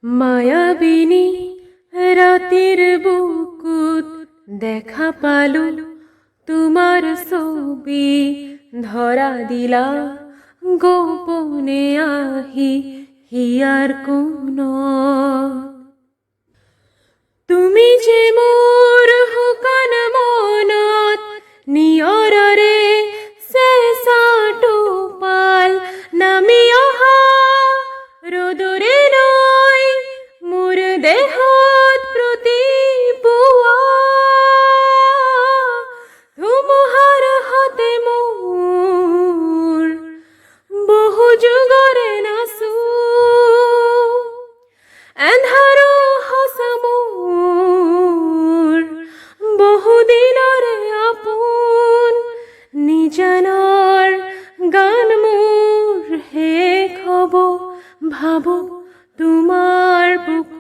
মায়াবিনী রাতের বুকুত দেখা পালু তোমার ছবি ধরা দিলা গোপনে আহি হিয়ার কোন তুমি যে মোর হুকান মনত নিয়ৰৰে চেঁচাটো পাল নামি অহা ৰ'দৰে নৈ মোৰ দেহত প্ৰতিপুৱা ধুমুহাৰ হতে মোৰ বহু যুগৰে নাচো এন্ধাৰো সঁচা মোৰ বহুদিনৰে আপোন নিজানৰ গান মোৰ শেষ হ'ব ভাবো তোমাৰ বুক